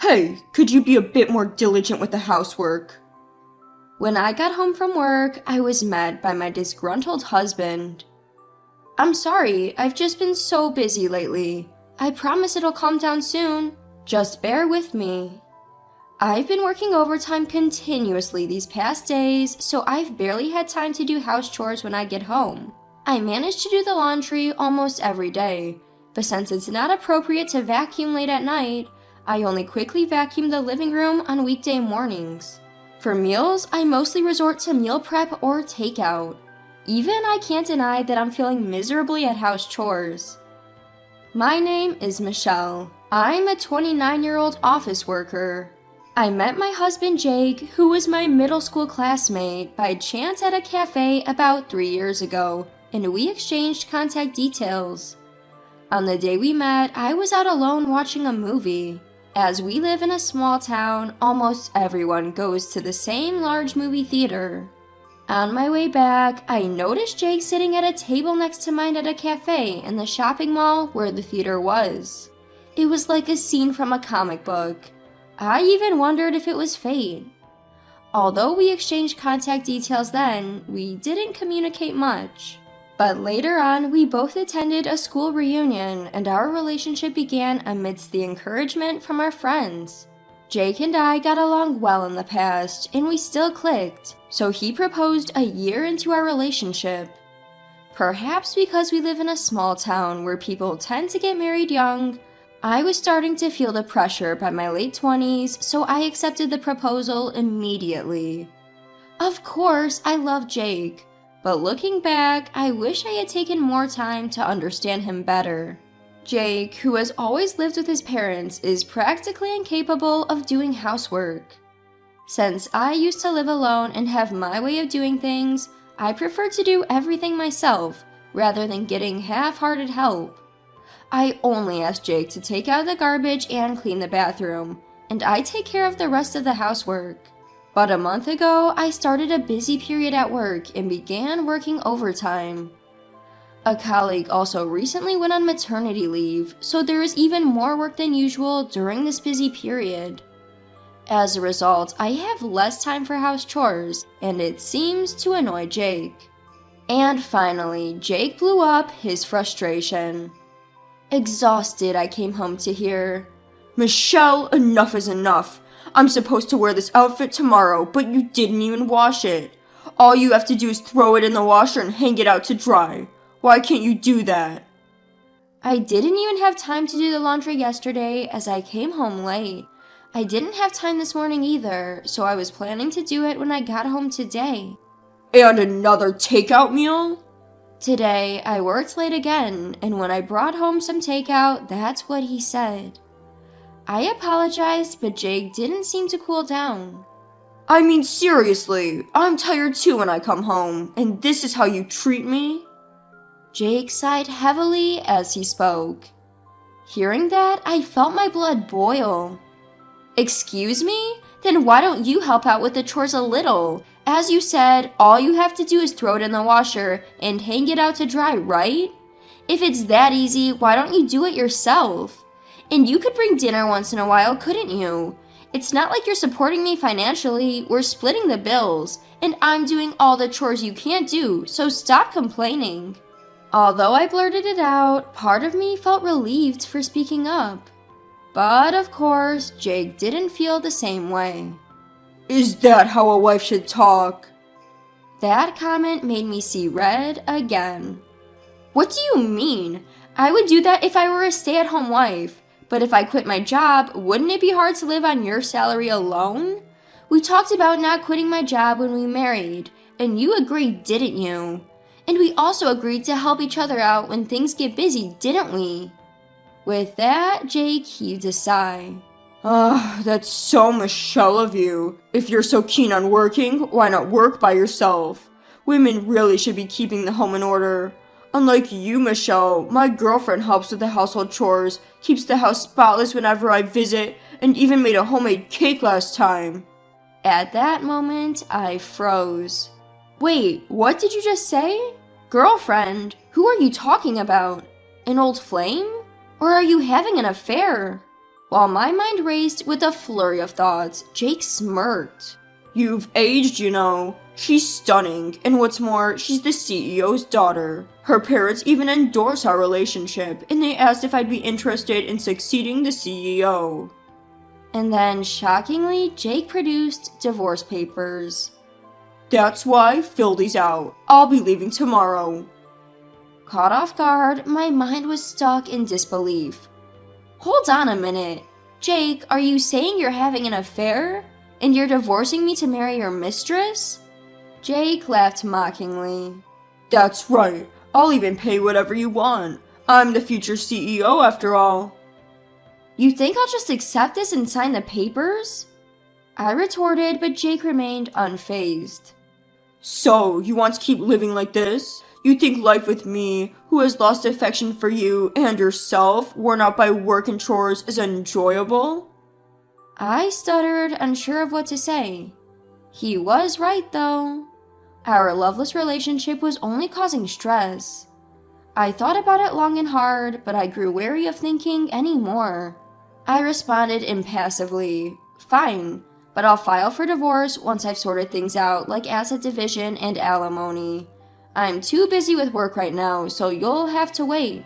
Hey, could you be a bit more diligent with the housework? When I got home from work, I was met by my disgruntled husband. I'm sorry, I've just been so busy lately. I promise it'll calm down soon. Just bear with me. I've been working overtime continuously these past days, so I've barely had time to do house chores when I get home. I manage to do the laundry almost every day, but since it's not appropriate to vacuum late at night, I only quickly vacuum the living room on weekday mornings. For meals, I mostly resort to meal prep or takeout. Even I can't deny that I'm feeling miserably at house chores. My name is Michelle. I'm a 29-year-old office worker. I met my husband Jake, who was my middle school classmate, by chance at a cafe about 3 years ago, and we exchanged contact details. On the day we met, I was out alone watching a movie. As we live in a small town, almost everyone goes to the same large movie theater. On my way back, I noticed Jake sitting at a table next to mine at a cafe in the shopping mall where the theater was. It was like a scene from a comic book. I even wondered if it was fate. Although we exchanged contact details then, we didn't communicate much. But later on, we both attended a school reunion, and our relationship began amidst the encouragement from our friends. Jake and I got along well in the past, and we still clicked, so he proposed a year into our relationship. Perhaps because we live in a small town where people tend to get married young, I was starting to feel the pressure by my late 20s, so I accepted the proposal immediately. Of course, I love Jake. But looking back, I wish I had taken more time to understand him better. Jake, who has always lived with his parents, is practically incapable of doing housework. Since I used to live alone and have my way of doing things, I prefer to do everything myself, rather than getting half-hearted help. I only ask Jake to take out the garbage and clean the bathroom, and I take care of the rest of the housework. But a month ago, I started a busy period at work and began working overtime. A colleague also recently went on maternity leave, so there is even more work than usual during this busy period. As a result, I have less time for house chores, and it seems to annoy Jake. And finally, Jake blew up his frustration. Exhausted, I came home to hear, Michelle, enough is enough. I'm supposed to wear this outfit tomorrow, but you didn't even wash it. All you have to do is throw it in the washer and hang it out to dry. Why can't you do that? I didn't even have time to do the laundry yesterday as I came home late. I didn't have time this morning either, so I was planning to do it when I got home today. And another takeout meal? Today, I worked late again, and when I brought home some takeout, that's what he said. I apologized, but Jake didn't seem to cool down. I mean, seriously, I'm tired too when I come home, and this is how you treat me? Jake sighed heavily as he spoke. Hearing that, I felt my blood boil. Excuse me? Then why don't you help out with the chores a little? As you said, all you have to do is throw it in the washer and hang it out to dry, right? If it's that easy, why don't you do it yourself? And you could bring dinner once in a while, couldn't you? It's not like you're supporting me financially, we're splitting the bills, and I'm doing all the chores you can't do, so stop complaining. Although I blurted it out, part of me felt relieved for speaking up. But of course, Jake didn't feel the same way. Is that how a wife should talk? That comment made me see red again. What do you mean? I would do that if I were a stay-at-home wife. But if I quit my job, wouldn't it be hard to live on your salary alone? We talked about not quitting my job when we married, and you agreed, didn't you? And we also agreed to help each other out when things get busy, didn't we? With that, Jake heaved a sigh. That's so Michelle of you. If you're so keen on working, why not work by yourself? Women really should be keeping the home in order. Unlike you, Michelle, my girlfriend helps with the household chores, keeps the house spotless whenever I visit, and even made a homemade cake last time. At that moment, I froze. Wait, what did you just say? Girlfriend? Who are you talking about? An old flame? Or are you having an affair? While my mind raced with a flurry of thoughts, Jake smirked. You've aged, you know. She's stunning, and what's more, she's the CEO's daughter. Her parents even endorse our relationship, and they asked if I'd be interested in succeeding the CEO. And then, shockingly, Jake produced divorce papers. That's why, fill these out. I'll be leaving tomorrow. Caught off guard, my mind was stuck in disbelief. Hold on a minute. Jake, are you saying you're having an affair? And you're divorcing me to marry your mistress? Jake laughed mockingly. That's right. I'll even pay whatever you want. I'm the future CEO after all. You think I'll just accept this and sign the papers? I retorted, but Jake remained unfazed. So, you want to keep living like this? You think life with me, who has lost affection for you and yourself, worn out by work and chores, is enjoyable? I stuttered, unsure of what to say. He was right, though. Our loveless relationship was only causing stress. I thought about it long and hard, but I grew wary of thinking any more. I responded impassively, fine, but I'll file for divorce once I've sorted things out, like asset division and alimony. I'm too busy with work right now, so you'll have to wait.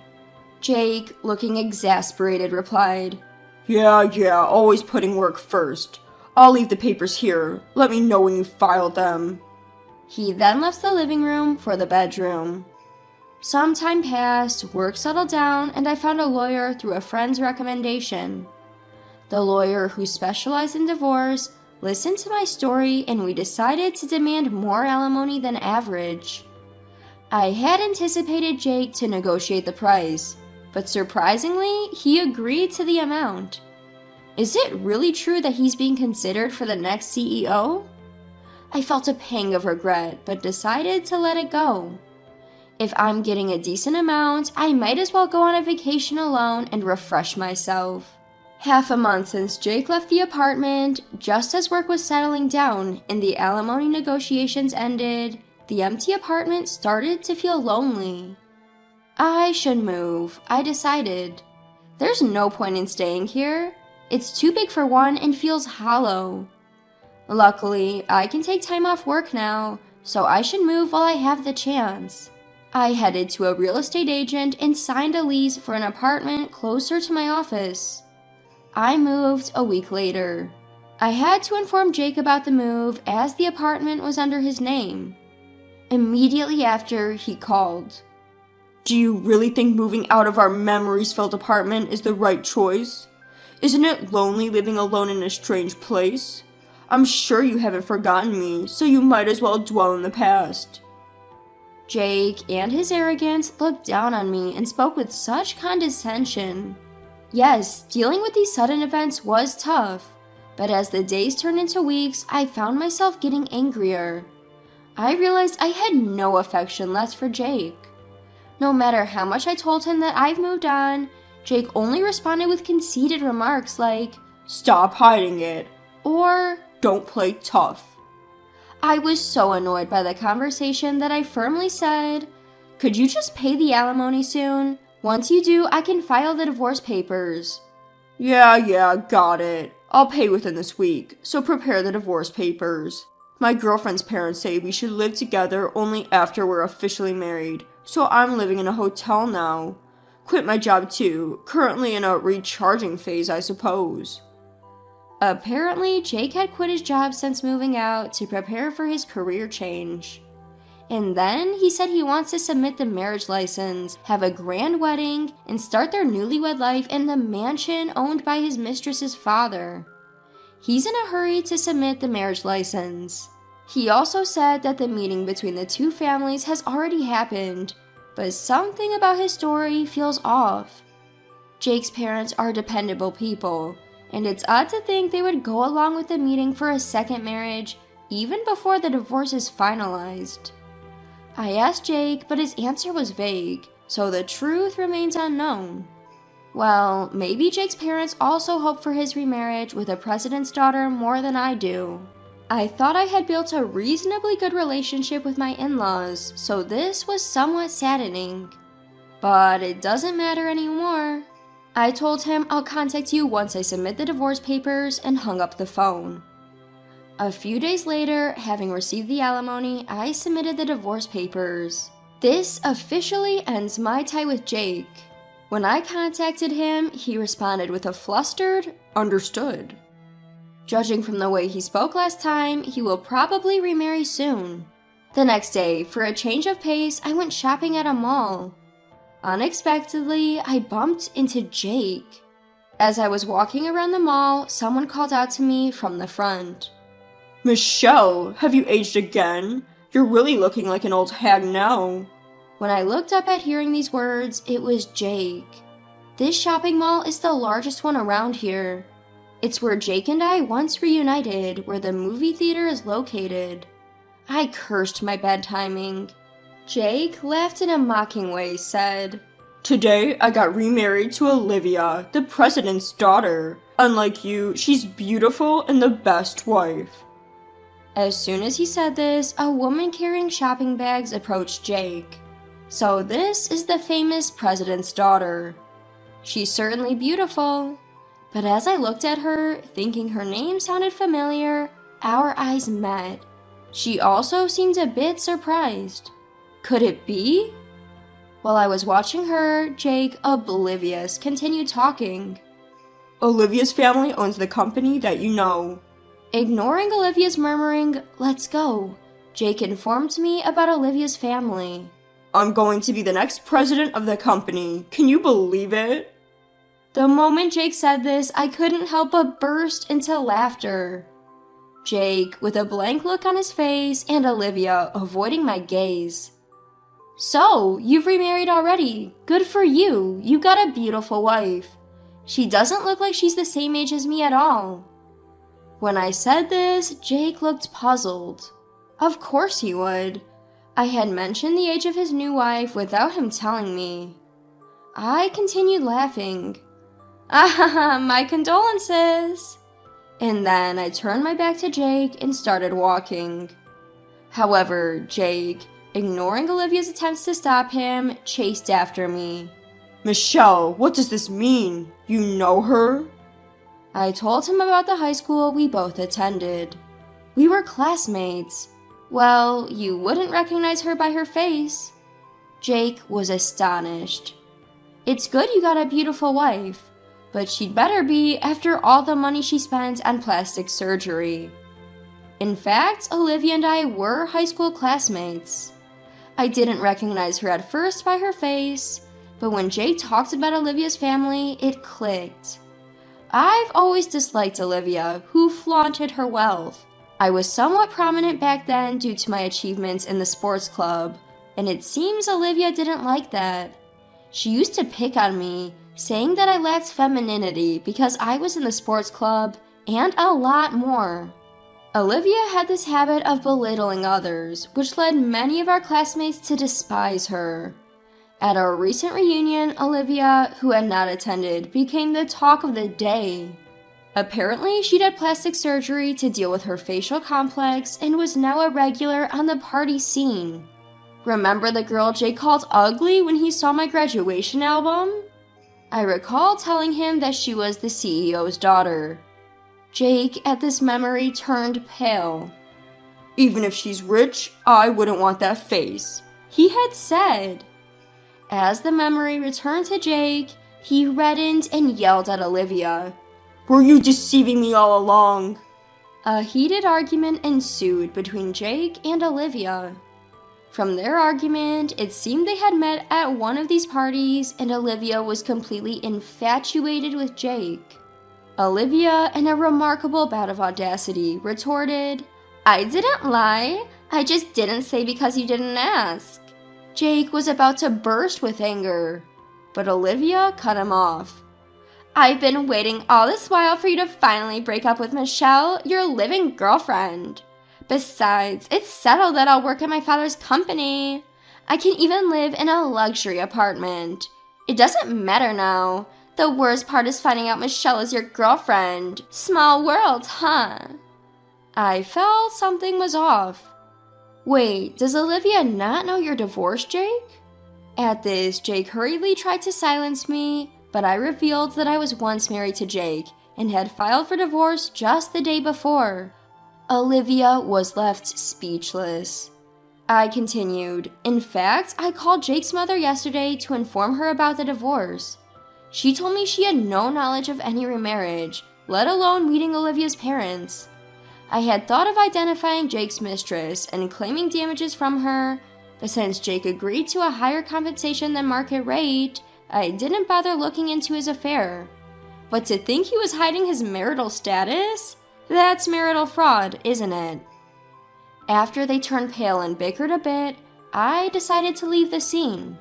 Jake, looking exasperated, replied, Yeah, always putting work first. I'll leave the papers here. Let me know when you file them. He then left the living room for the bedroom. Some time passed, work settled down, and I found a lawyer through a friend's recommendation. The lawyer, who specialized in divorce, listened to my story, and we decided to demand more alimony than average. I had anticipated Jake to negotiate the price, but surprisingly, he agreed to the amount. Is it really true that he's being considered for the next CEO? I felt a pang of regret, but decided to let it go. If I'm getting a decent amount, I might as well go on a vacation alone and refresh myself. Half a month since Jake left the apartment, just as work was settling down and the alimony negotiations ended, the empty apartment started to feel lonely. I should move, I decided. There's no point in staying here. It's too big for one and feels hollow. Luckily, I can take time off work now, so I should move while I have the chance. I headed to a real estate agent and signed a lease for an apartment closer to my office. I moved a week later. I had to inform Jake about the move as the apartment was under his name. Immediately after, he called. Do you really think moving out of our memories-filled apartment is the right choice? Isn't it lonely living alone in a strange place? I'm sure you haven't forgotten me, so you might as well dwell in the past. Jake and his arrogance looked down on me and spoke with such condescension. Yes, dealing with these sudden events was tough, but as the days turned into weeks, I found myself getting angrier. I realized I had no affection left for Jake. No matter how much I told him that I've moved on, Jake only responded with conceited remarks like, Stop hiding it, or don't play tough. I was so annoyed by the conversation that I firmly said, Could you just pay the alimony soon? Once you do, I can file the divorce papers. Yeah, got it. I'll pay within this week, so prepare the divorce papers. My girlfriend's parents say we should live together only after we're officially married, so I'm living in a hotel now. Quit my job too, currently in a recharging phase, I suppose. Apparently, Jake had quit his job since moving out to prepare for his career change. And then he said he wants to submit the marriage license, have a grand wedding, and start their newlywed life in the mansion owned by his mistress's father. He's in a hurry to submit the marriage license. He also said that the meeting between the two families has already happened, but something about his story feels off. Jake's parents are dependable people, and it's odd to think they would go along with the meeting for a second marriage even before the divorce is finalized. I asked Jake, but his answer was vague, so the truth remains unknown. Well, maybe Jake's parents also hope for his remarriage with a president's daughter more than I do. I thought I had built a reasonably good relationship with my in-laws, so this was somewhat saddening. But it doesn't matter anymore. I told him I'll contact you once I submit the divorce papers and hung up the phone. A few days later, having received the alimony, I submitted the divorce papers. This officially ends my tie with Jake. When I contacted him, he responded with a flustered, "Understood." Judging from the way he spoke last time, he will probably remarry soon. The next day, for a change of pace, I went shopping at a mall. Unexpectedly, I bumped into Jake. As I was walking around the mall, someone called out to me from the front. "Michelle, have you aged again? You're really looking like an old hag now." When I looked up at hearing these words, it was Jake. This shopping mall is the largest one around here. It's where Jake and I once reunited, where the movie theater is located. I cursed my bad timing. Jake laughed in a mocking way, said, "Today I got remarried to Olivia, the president's daughter. Unlike you, she's beautiful and the best wife." As soon as he said this, a woman carrying shopping bags approached Jake. So this is the famous president's daughter. She's certainly beautiful, but as I looked at her, thinking her name sounded familiar, our eyes met. She also seemed a bit surprised. Could it be? While I was watching her, Jake, oblivious, continued talking. "Olivia's family owns the company that you know." Ignoring Olivia's murmuring, "Let's go," Jake informed me about Olivia's family. "I'm going to be the next president of the company. Can you believe it?" The moment Jake said this, I couldn't help but burst into laughter. Jake, with a blank look on his face, and Olivia avoiding my gaze. "So, you've remarried already. Good for you. You got a beautiful wife. She doesn't look like she's the same age as me at all." When I said this, Jake looked puzzled. Of course he would. I had mentioned the age of his new wife without him telling me. I continued laughing. "Ah, my condolences." And then I turned my back to Jake and started walking. However, Jake, ignoring Olivia's attempts to stop him, chased after me. "Michelle, what does this mean? You know her?" I told him about the high school we both attended. We were classmates. Well, you wouldn't recognize her by her face. Jake was astonished. "It's good you got a beautiful wife, but she'd better be after all the money she spent on plastic surgery." In fact, Olivia and I were high school classmates. I didn't recognize her at first by her face, but when Jake talked about Olivia's family, it clicked. I've always disliked Olivia, who flaunted her wealth. I was somewhat prominent back then due to my achievements in the sports club, and it seems Olivia didn't like that. She used to pick on me, saying that I lacked femininity because I was in the sports club, and a lot more. Olivia had this habit of belittling others, which led many of our classmates to despise her. At our recent reunion, Olivia, who had not attended, became the talk of the day. Apparently, she'd had plastic surgery to deal with her facial complex and was now a regular on the party scene. Remember the girl Jake called ugly when he saw my graduation album? I recall telling him that she was the CEO's daughter. Jake, at this memory, turned pale. "Even if she's rich, I wouldn't want that face," he had said. As the memory returned to Jake, he reddened and yelled at Olivia. "Were you deceiving me all along?" A heated argument ensued between Jake and Olivia. From their argument, it seemed they had met at one of these parties, and Olivia was completely infatuated with Jake. Olivia, in a remarkable bout of audacity, retorted, "I didn't lie. I just didn't say because you didn't ask." Jake was about to burst with anger, but Olivia cut him off. "I've been waiting all this while for you to finally break up with Michelle, your living girlfriend. Besides, it's settled that I'll work at my father's company. I can even live in a luxury apartment. It doesn't matter now. The worst part is finding out Michelle is your girlfriend. Small world, huh?" I felt something was off. "Wait, does Olivia not know you're divorced, Jake?" At this, Jake hurriedly tried to silence me, but I revealed that I was once married to Jake and had filed for divorce just the day before. Olivia was left speechless. I continued, "In fact, I called Jake's mother yesterday to inform her about the divorce. She told me she had no knowledge of any remarriage, let alone meeting Olivia's parents. I had thought of identifying Jake's mistress and claiming damages from her, but since Jake agreed to a higher compensation than market rate, I didn't bother looking into his affair. But to think he was hiding his marital status? That's marital fraud, isn't it?" After they turned pale and bickered a bit, I decided to leave the scene.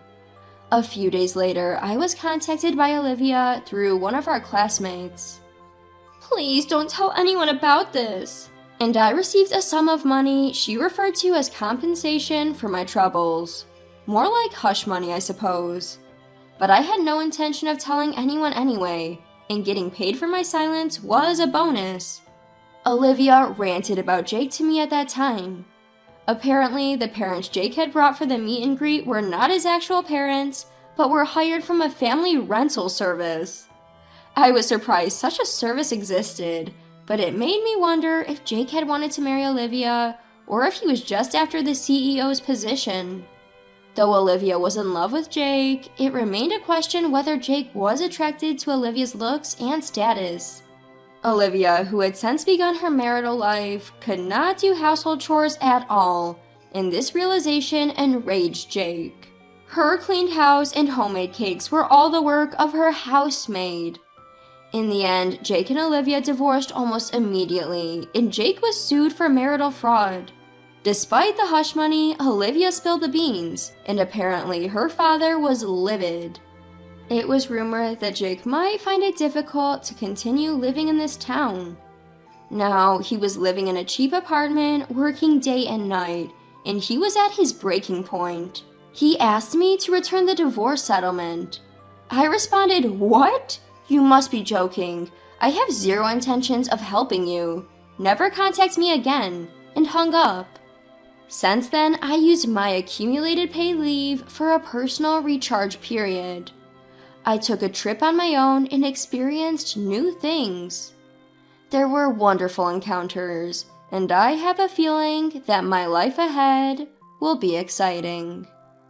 A few days later, I was contacted by Olivia through one of our classmates. "Please don't tell anyone about this." And I received a sum of money she referred to as compensation for my troubles. More like hush money, I suppose. But I had no intention of telling anyone anyway, and getting paid for my silence was a bonus. Olivia ranted about Jake to me at that time. Apparently, the parents Jake had brought for the meet and greet were not his actual parents, but were hired from a family rental service. I was surprised such a service existed, but it made me wonder if Jake had wanted to marry Olivia, or if he was just after the CEO's position. Though Olivia was in love with Jake, it remained a question whether Jake was attracted to Olivia's looks and status. Olivia, who had since begun her marital life, could not do household chores at all, and this realization enraged Jake. Her cleaned house and homemade cakes were all the work of her housemaid. In the end, Jake and Olivia divorced almost immediately, and Jake was sued for marital fraud. Despite the hush money, Olivia spilled the beans, and apparently her father was livid. It was rumored that Jake might find it difficult to continue living in this town. Now, he was living in a cheap apartment, working day and night, and he was at his breaking point. He asked me to return the divorce settlement. I responded, "What? You must be joking. I have zero intentions of helping you. Never contact me again," and hung up. Since then, I used my accumulated paid leave for a personal recharge period. I took a trip on my own and experienced new things. There were wonderful encounters, and I have a feeling that my life ahead will be exciting.